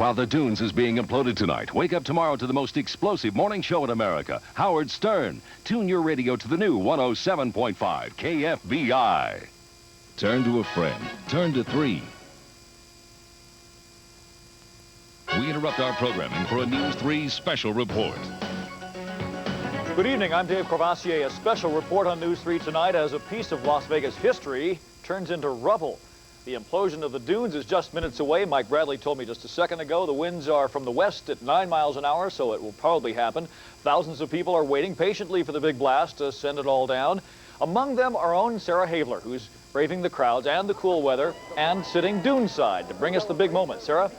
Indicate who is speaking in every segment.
Speaker 1: While the Dunes is being imploded tonight, wake up tomorrow to the most explosive morning show in America, Howard Stern. Tune your radio to the new 107.5 KFBI. Turn to a friend. Turn to 3. We interrupt our programming for a News 3 special report.
Speaker 2: Good evening, I'm Dave Courvoisier. A special report on News 3 tonight as a piece of Las Vegas history turns into rubble. The implosion of the dunes is just minutes away. Mike Bradley told me just a second ago the winds are from the west at 9 miles an hour, so it will probably happen. Thousands of people are waiting patiently for the big blast to send it all down. Among them, our own Sarah Havler, who's braving the crowds and the cool weather and sitting dune side to bring us the big moment. Sarah?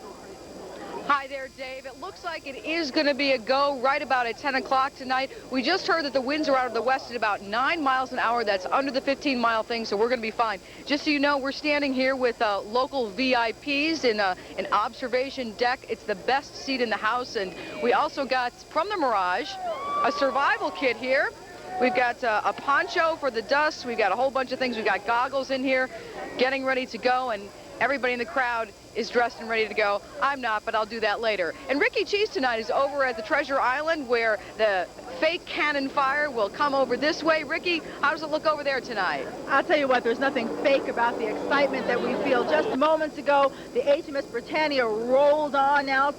Speaker 3: Hi there, Dave. It looks like it is going to be a go right about at 10 o'clock tonight. We just heard that the winds are out of the west at about 9 miles an hour. That's under the 15-mile thing, so we're going to be fine. Just so you know, we're standing here with local VIPs in an observation deck. It's the best seat in the house, and we also got, from the Mirage, a survival kit here. We've got a poncho for the dust. We've got a whole bunch of things. We've got goggles in here, getting ready to go, and everybody in the crowd is dressed and ready to go. I'm not, but I'll do that later. And Ricky Cheese tonight is over at the Treasure Island where the fake cannon fire will come over this way. Ricky, how does it look over there tonight?
Speaker 4: I'll tell you what, there's nothing fake about the excitement that we feel. Just moments ago, the HMS Britannia rolled on out.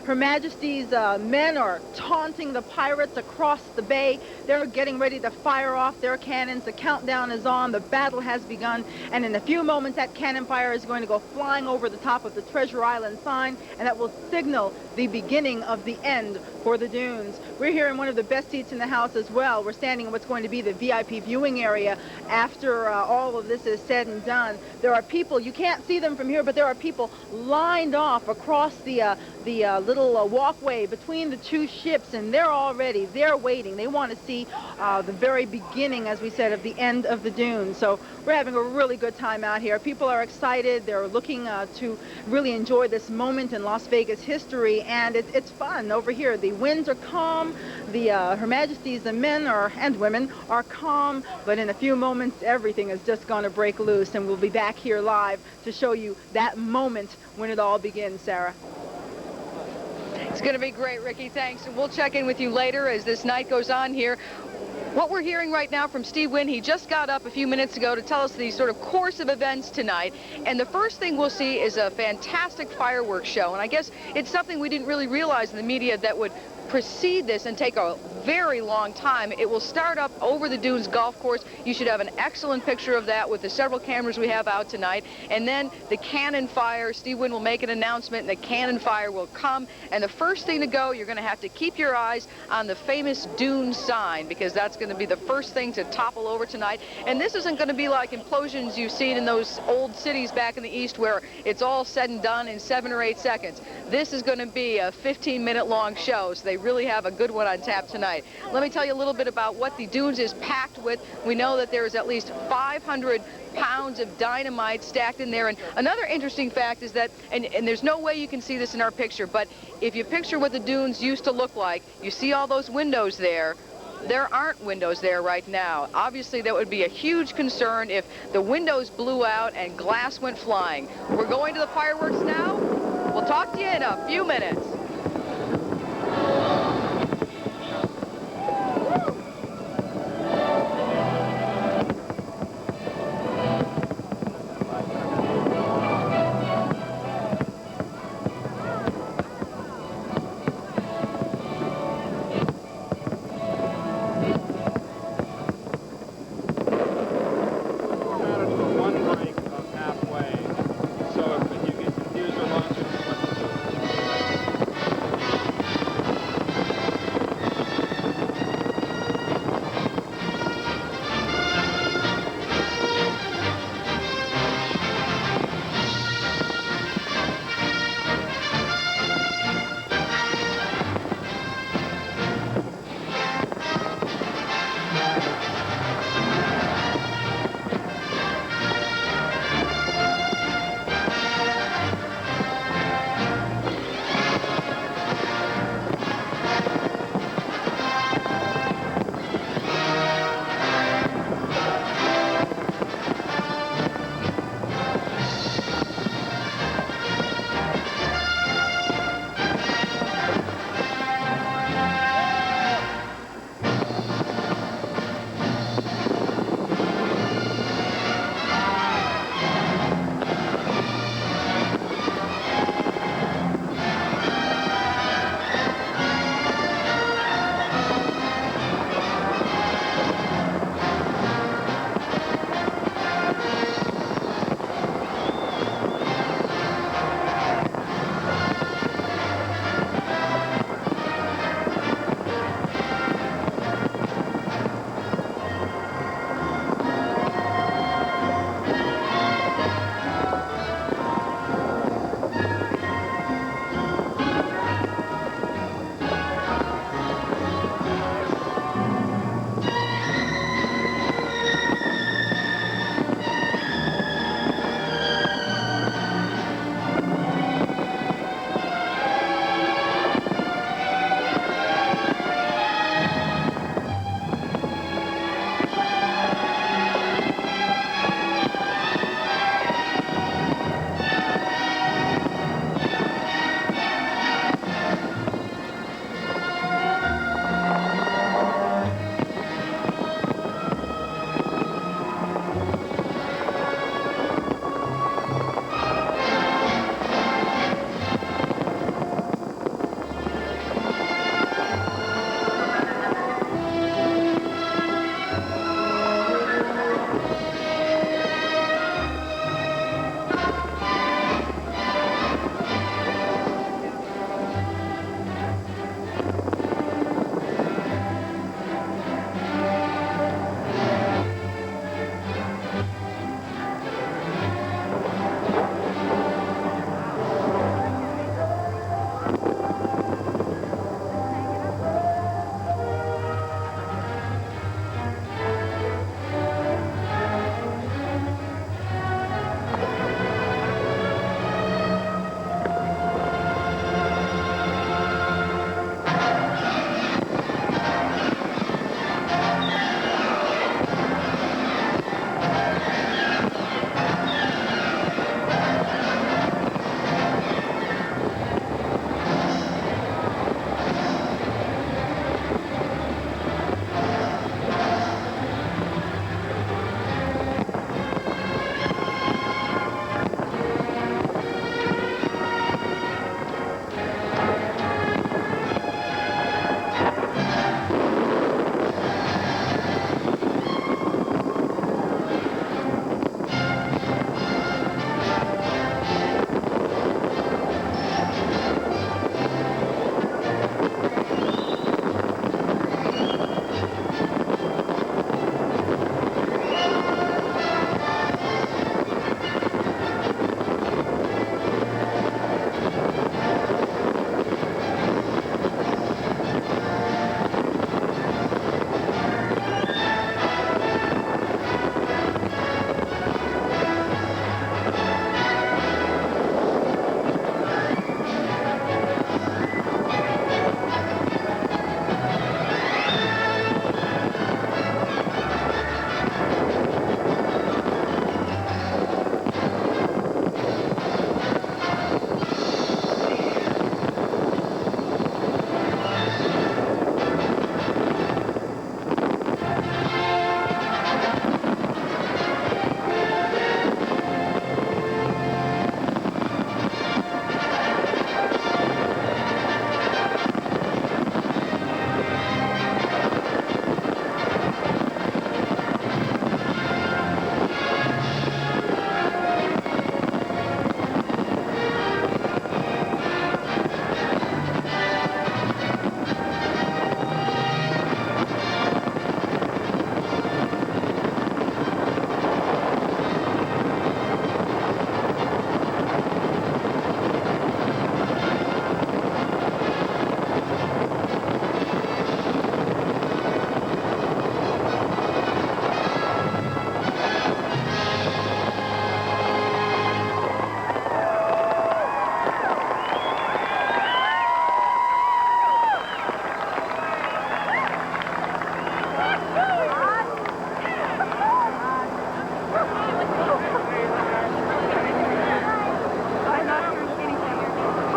Speaker 4: Her Majesty's men are taunting the pirates across the bay. They're getting ready to fire off their cannons. The countdown is on. The battle has begun. And in a few moments, that cannon fire is going to go flying over the top of the Treasure Island sign, and that will signal the beginning of the end for the dunes. We're here in one of the best seats in the house as well. We're standing in what's going to be the VIP viewing area after all of this is said and done. There are people, you can't see them from here, but there are people lined off across the little walkway between the two ships, and they're waiting. They want to see the very beginning, as we said, of the end of the dunes. So we're having a really good time out here. People are excited. They're looking to really enjoy this moment in Las Vegas history, and it's fun over here. The winds are calm. Her Majesty's men and women are calm, but in a few moments everything is just going to break loose, and we'll be back here live to show you that moment when it all begins. Sarah?
Speaker 3: It's going to be great, Ricky. Thanks. And we'll check in with you later as this night goes on here. What we're hearing right now from Steve Wynn, he just got up a few minutes ago to tell us the sort of course of events tonight. And the first thing we'll see is a fantastic fireworks show. And I guess it's something we didn't really realize in the media that would precede this and take a very long time. It will start up over the Dunes golf course. You should have an excellent picture of that with the several cameras we have out tonight. And then the cannon fire, Steve Wynn will make an announcement, and the cannon fire will come. And the first thing to go, you're going to have to keep your eyes on the famous Dune sign, because that's going to be the first thing to topple over tonight. And this isn't going to be like implosions you've seen in those old cities back in the East where it's all said and done in 7 or 8 seconds. This is going to be a 15-minute long show, so they really have a good one on tap tonight. Let me tell you a little bit about what the Dunes is packed with. We know that there is at least 500 pounds of dynamite stacked in there. And another interesting fact is that, and there's no way you can see this in our picture, but if you picture what the Dunes used to look like, you see all those windows there. There aren't windows there right now. Obviously, that would be a huge concern if the windows blew out and glass went flying. We're going to the fireworks now. We'll talk to you in a few minutes.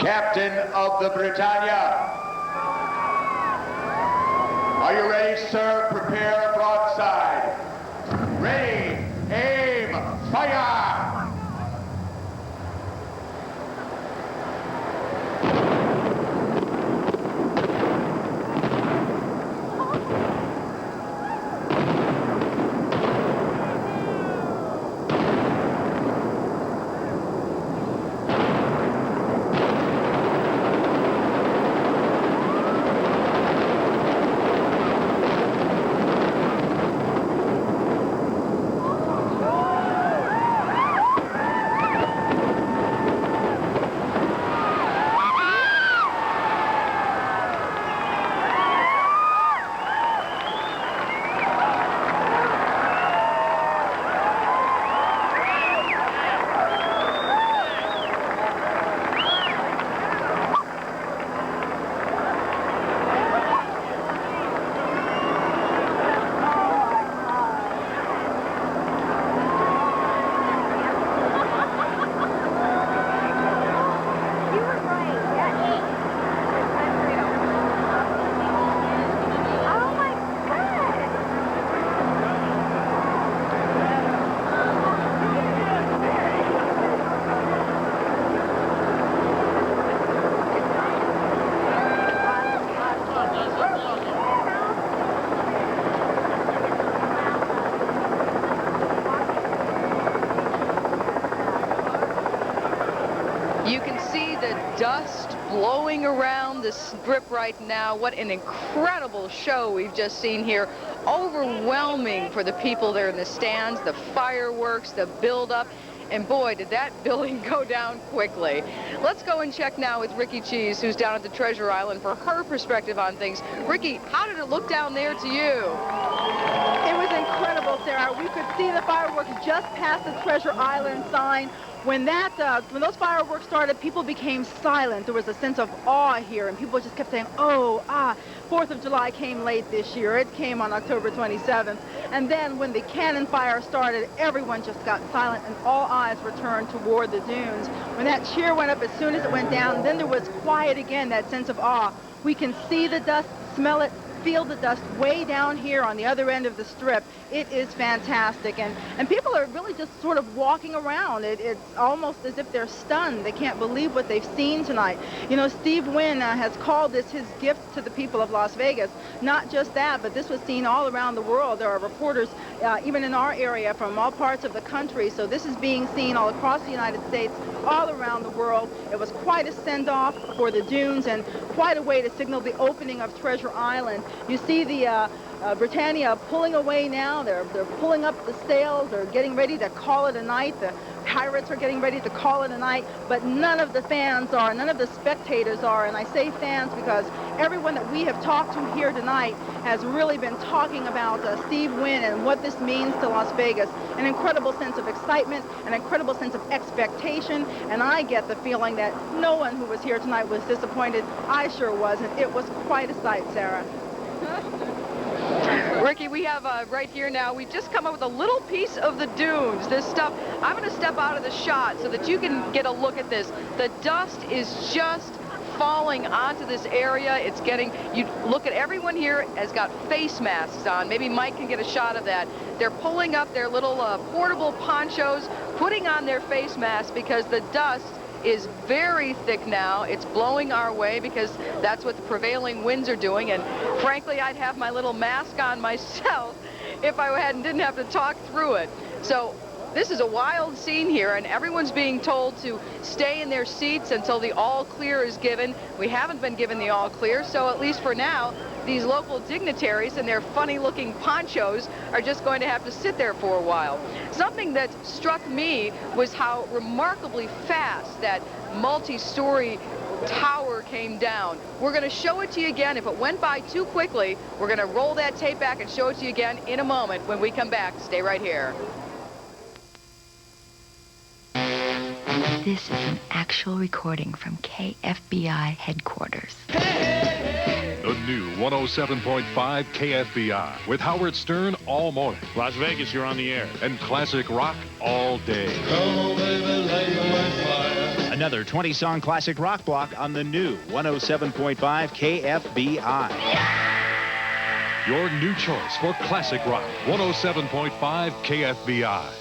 Speaker 5: Captain of the Britannia. Are you ready, sir? Prepare broadside. Ready, aim, fire!
Speaker 3: You can see the dust blowing around the strip right now. What an incredible show we've just seen here. Overwhelming for the people there in the stands, the fireworks, the build-up. And boy, did that building go down quickly. Let's go and check now with Ricky Cheese, who's down at the Treasure Island, for her perspective on things. Ricky, how did it look down there to you?
Speaker 4: It was incredible, Sarah. We could see the fireworks just past the Treasure Island sign. When those fireworks started, people became silent. There was a sense of awe here, and people just kept saying, oh, 4th of July came late this year. It came on October 27th. And then when the cannon fire started, everyone just got silent, and all eyes were turned toward the dunes. When that cheer went up as soon as it went down, then there was quiet again, that sense of awe. We can see the dust, smell it, feel the dust way down here on the other end of the strip. It is fantastic, and people are really just sort of walking around. It's almost as if they're stunned. They can't believe what they've seen tonight. You know, Steve Wynn has called this his gift to the people of Las Vegas. Not just that, but this was seen all around the world. There are reporters even in our area from all parts of the country, so this is being seen all across the United States, all around the world. It was quite a send-off for the dunes and quite a way to signal the opening of Treasure Island. You see the Britannia pulling away now. They're pulling up the sails. They're getting ready to call it a night. The pirates are getting ready to call it a night, but none of the fans are, none of the spectators are, and I say fans because everyone that we have talked to here tonight has really been talking about Steve Wynn and what this means to Las Vegas. An incredible sense of excitement, an incredible sense of expectation, and I get the feeling that no one who was here tonight was disappointed. I sure wasn't. It was quite a sight, Sarah.
Speaker 3: Ricky, we have right here now, we've just come up with a little piece of the dunes. This stuff, I'm going to step out of the shot so that you can get a look at this. The dust is just falling onto this area. It's getting, you look at everyone here has got face masks on. Maybe Mike can get a shot of that. They're pulling up their little portable ponchos, putting on their face masks because the dust is very thick now. It's blowing our way because that's what the prevailing winds are doing, and frankly I'd have my little mask on myself if I didn't have to talk through it. So this is a wild scene here, and everyone's being told to stay in their seats until the all clear is given. We haven't been given the all clear, so at least for now these local dignitaries and their funny-looking ponchos are just going to have to sit there for a while. Something that struck me was how remarkably fast that multi-story tower came down. We're going to show it to you again. If it went by too quickly, we're going to roll that tape back and show it to you again in a moment when we come back. Stay right here.
Speaker 6: This is an actual recording from KFBI headquarters.
Speaker 1: The new 107.5 KFBI with Howard Stern all morning.
Speaker 7: Las Vegas, you're on the air.
Speaker 1: And classic rock all day.
Speaker 8: Come, baby, light my fire.
Speaker 7: Another 20-song classic rock block on the new 107.5 KFBI.
Speaker 8: Your new choice for classic rock, 107.5 KFBI.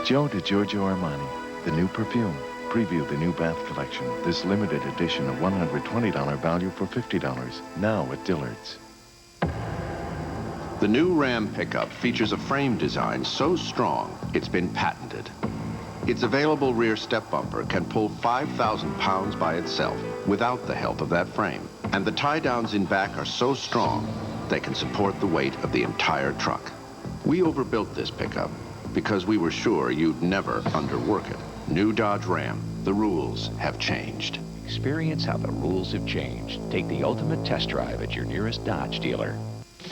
Speaker 9: Joe DiGiorgio Armani, the new perfume. Preview the new bath collection. This limited edition of $120 value for $50. Now at Dillard's.
Speaker 10: The new Ram pickup features a frame design so strong, it's been patented. Its available rear step bumper can pull 5,000 pounds by itself without the help of that frame. And the tie-downs in back are so strong, they can support the weight of the entire truck. We overbuilt this pickup because we were sure you'd never underwork it. New Dodge Ram, the rules have changed.
Speaker 11: Experience how the rules have changed. Take the ultimate test drive at your nearest Dodge dealer.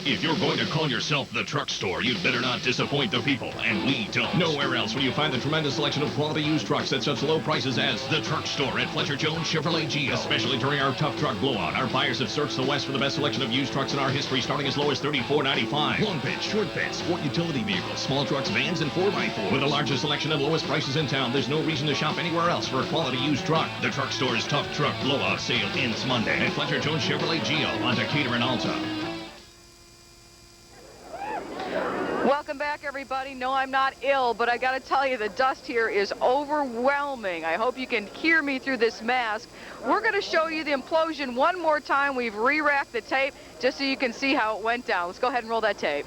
Speaker 12: If you're going to call yourself the truck store, you'd better not disappoint the people, and we don't. Nowhere else will you find the tremendous selection of quality used trucks at such low prices as the truck store at Fletcher Jones Chevrolet Geo. Especially during our tough truck blowout, our buyers have searched the West for the best selection of used trucks in our history, starting as low as $34.95. Long bed, short bed, sport utility vehicles, small trucks, vans, and 4x4. With the largest selection and lowest prices in town, there's no reason to shop anywhere else for a quality used truck. The truck store's tough truck blowout sale ends Monday at Fletcher Jones Chevrolet Geo on Decatur and Alta.
Speaker 3: Welcome back, everybody. No, I'm not ill, but I got to tell you, the dust here is overwhelming. I hope you can hear me through this mask. We're going to show you the implosion one more time. We've re-racked the tape just so you can see how it went down. Let's go ahead and roll that tape.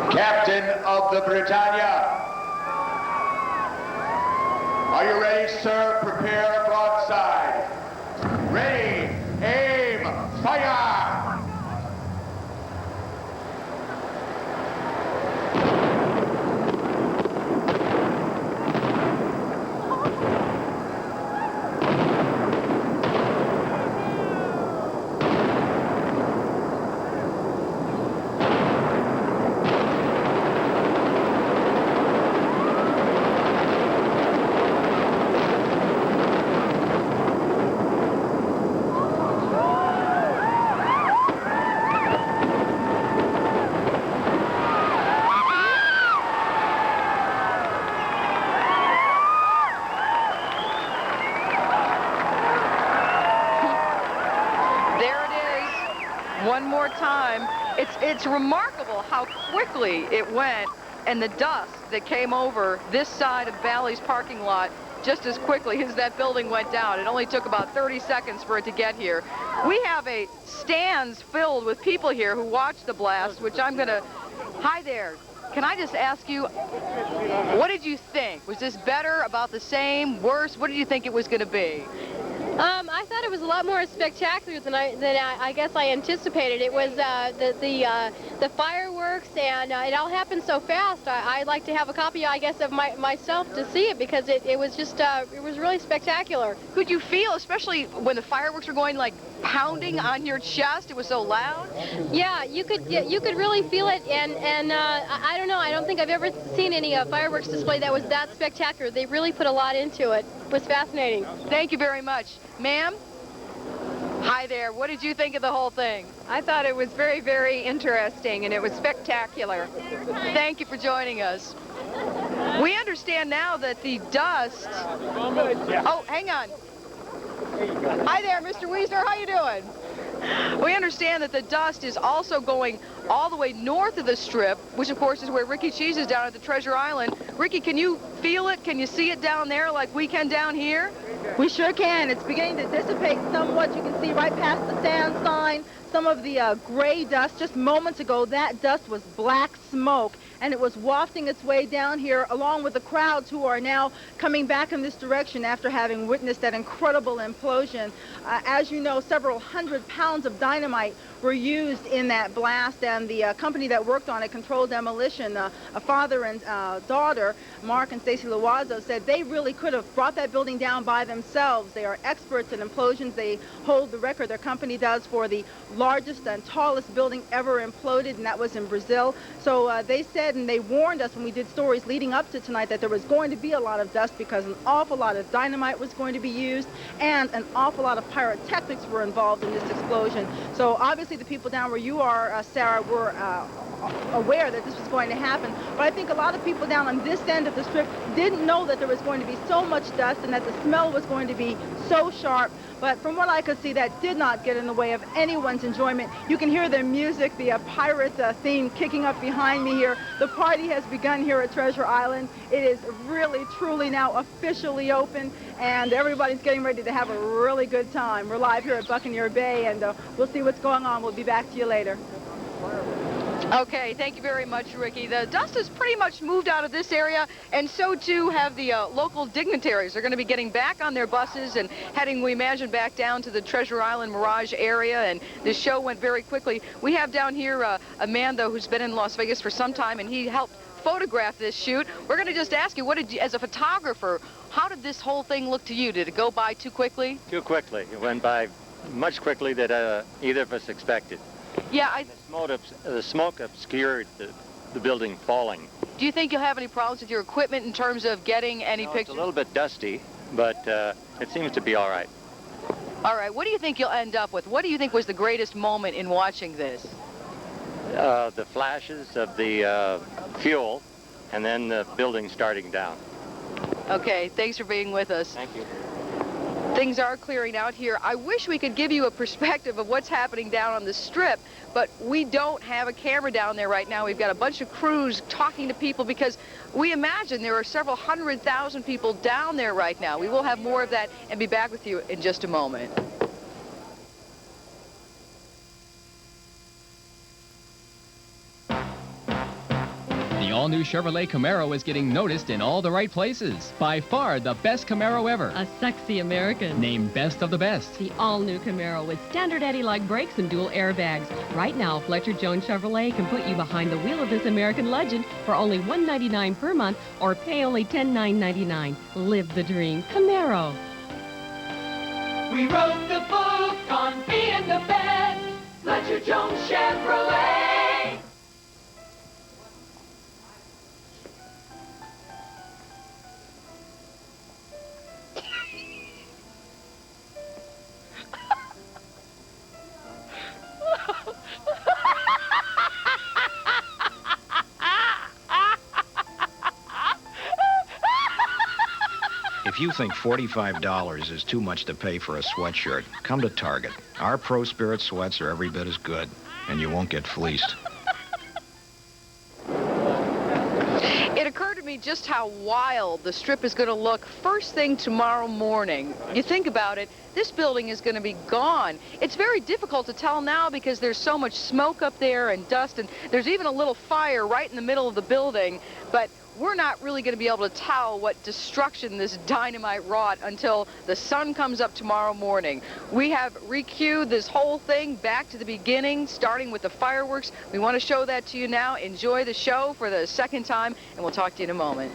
Speaker 5: Captain of the Britannia. Are you ready, sir? Prepare broadside. Ready, aim, fire!
Speaker 3: One more time. It's remarkable how quickly it went, and the dust that came over this side of Bally's parking lot just as quickly as that building went down. It only took about 30 seconds for it to get here. We have a stands filled with people here who watched the blast, which I'm going to... Hi there. Can I just ask you, what did you think? Was this better, about the same, worse? What did you think it was going to be?
Speaker 13: I thought it was a lot more spectacular than I guess I anticipated. It was the fireworks, and it all happened so fast. I'd like to have a copy, I guess, of myself to see it, because it was just it was really spectacular.
Speaker 3: Could you feel, especially when the fireworks were going like pounding on your chest? It was so loud.
Speaker 13: Yeah, you could really feel it, and I don't know. I don't think I've ever seen any fireworks display that was that spectacular. They really put a lot into it. It was fascinating.
Speaker 3: Thank you very much. Ma'am? Hi there. What did you think of the whole thing?
Speaker 14: I thought it was very, very interesting, and it was spectacular.
Speaker 3: Thank you for joining us. We understand now that the dust... Oh, hang on. Hi there, Mr. Wiesner. How you doing? We understand that the dust is also going all the way north of the Strip, which of course is where Ricky Cheese is down at the Treasure Island. Ricky, can you feel it? Can you see it down there like we can down here?
Speaker 4: We sure can. It's beginning to dissipate somewhat. You can see right past the stand sign. some of the gray dust. Just moments ago, that dust was black smoke, and it was wafting its way down here along with the crowds who are now coming back in this direction after having witnessed that incredible implosion. As you know, several hundred pounds of dynamite were used in that blast, and the company that worked on it, Controlled Demolition, a father and daughter, Mark and Stacy Loazzo, said they really could have brought that building down by themselves. They are experts in implosions. They hold the record, their company does, for the largest and tallest building ever imploded, and that was in Brazil. So they said, and they warned us when we did stories leading up to tonight, that there was going to be a lot of dust because an awful lot of dynamite was going to be used, and an awful lot of pyrotechnics were involved in this explosion. So obviously the people down where you are, Sarah, were aware that this was going to happen, but I think a lot of people down on this end of the strip didn't know that there was going to be so much dust and that the smell was going to be so sharp. But from what I could see, that did not get in the way of anyone's enjoyment. You can hear the music, the pirate theme kicking up behind me here. The party has begun here at Treasure Island. It is really, truly now officially open, and everybody's getting ready to have a really good time. We're live here at Buccaneer Bay, and we'll see what's going on. We'll be back to you later.
Speaker 3: Okay, thank you very much, Ricky. The dust has pretty much moved out of this area, and so too have the local dignitaries. They're going to be getting back on their buses and heading, we imagine, back down to the Treasure Island Mirage area, and this show went very quickly. We have down here a man, though, who's been in Las Vegas for some time, and he helped photograph this shoot. We're going to just ask you, what did you, as a photographer, how did this whole thing look to you? Did it go by too quickly?
Speaker 15: Too quickly. It went by much quickly than either of us expected.
Speaker 3: Yeah,
Speaker 15: the smoke obscured the building falling.
Speaker 3: Do you think you'll have any problems with your equipment in terms of getting any pictures?
Speaker 15: It's a little bit dusty, but it seems to be all right.
Speaker 3: All right, what do you think you'll end up with? What do you think was the greatest moment in watching this?
Speaker 15: The flashes of the fuel, and then the building starting down.
Speaker 3: Okay, thanks for being with us.
Speaker 15: Thank you.
Speaker 3: Things are clearing out here. I wish we could give you a perspective of what's happening down on the strip, but we don't have a camera down there right now. We've got a bunch of crews talking to people because we imagine there are several 100,000 people down there right now. We will have more of that and be back with you in just a moment.
Speaker 16: The all-new Chevrolet Camaro is getting noticed in all the right places. By far the best Camaro ever.
Speaker 17: A sexy American.
Speaker 16: Named best of the best.
Speaker 17: The all-new Camaro with standard Eddie-like brakes and dual airbags. Right now, Fletcher Jones Chevrolet can put you behind the wheel of this American legend for only $199 per month or pay only $10,999. Live the dream. Camaro.
Speaker 18: We wrote the book on being the best. Fletcher Jones Chevrolet.
Speaker 11: If you think $45 is too much to pay for a sweatshirt, come to Target. Our Pro Spirit sweats are every bit as good, and you won't get fleeced.
Speaker 3: It occurred to me just how wild the strip is going to look first thing tomorrow morning. You think about it, this building is going to be gone. It's very difficult to tell now because there's so much smoke up there and dust, and there's even a little fire right in the middle of the building, but we're not really going to be able to tell what destruction this dynamite wrought until the sun comes up tomorrow morning. We have recued this whole thing back to the beginning, starting with the fireworks. We want to show that to you now. Enjoy the show for the second time, and we'll talk to you in a moment.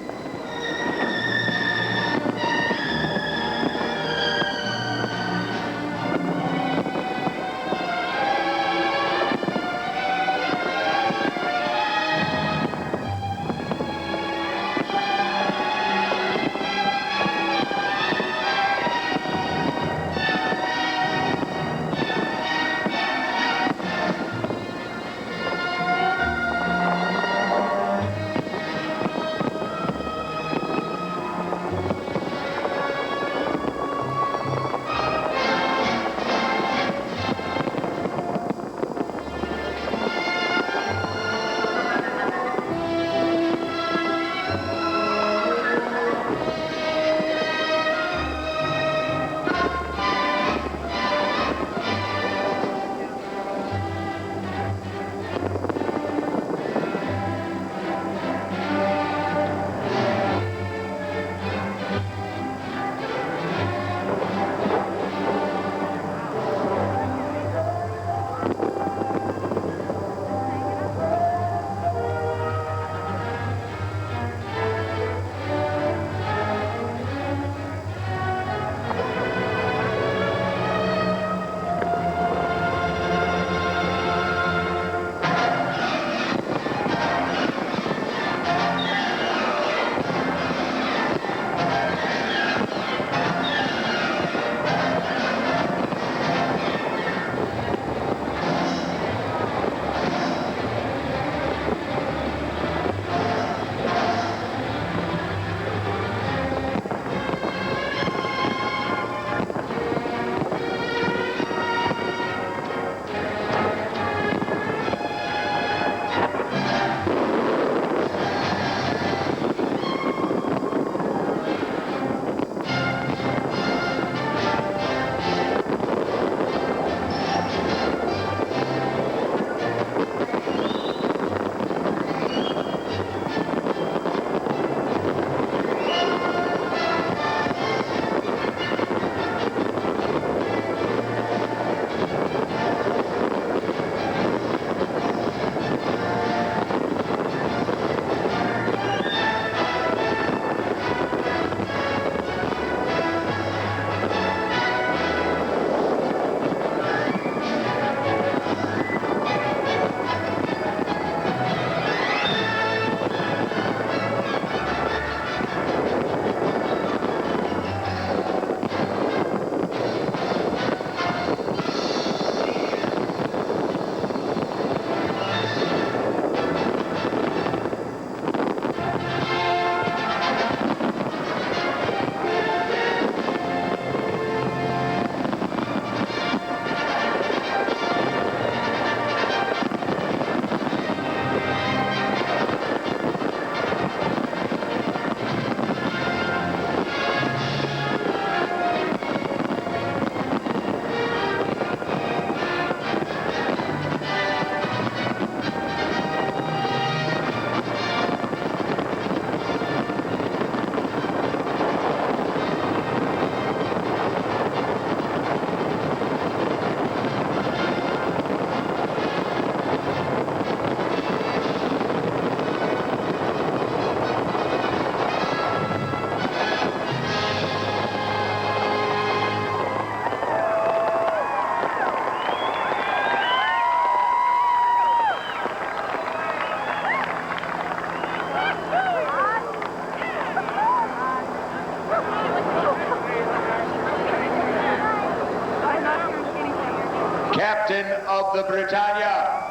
Speaker 5: Captain of the Britannia.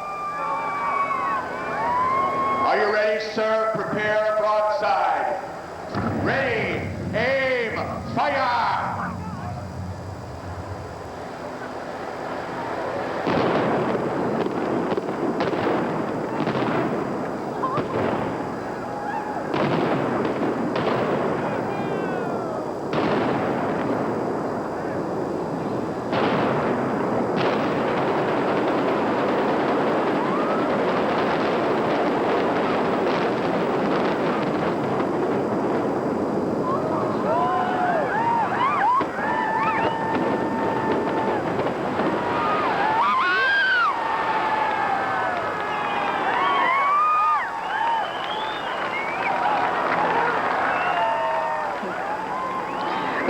Speaker 5: Are you ready, sir? Prepare broadside. Ready, aim, fire!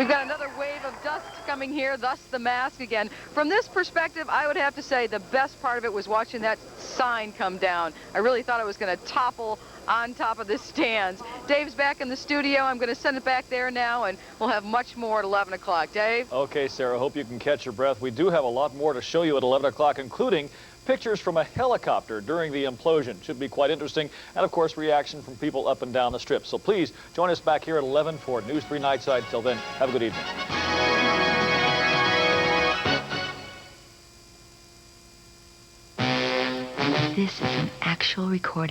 Speaker 3: We've got another wave of dust coming here, thus the mask again. From this perspective, I would have to say the best part of it was watching that sign come down. I really thought it was going to topple on top of the stands. Dave's back in the studio. I'm going to send it back there now, and we'll have much more at 11 o'clock. Dave?
Speaker 2: Okay, Sarah, hope you can catch your breath. We do have a lot more to show you at 11 o'clock, including pictures from a helicopter during the implosion. Should be quite interesting. And, of course, reaction from people up and down the strip. So please join us back here at 11 for News 3 Nightside. Till then, have a good evening.
Speaker 6: This is an actual recording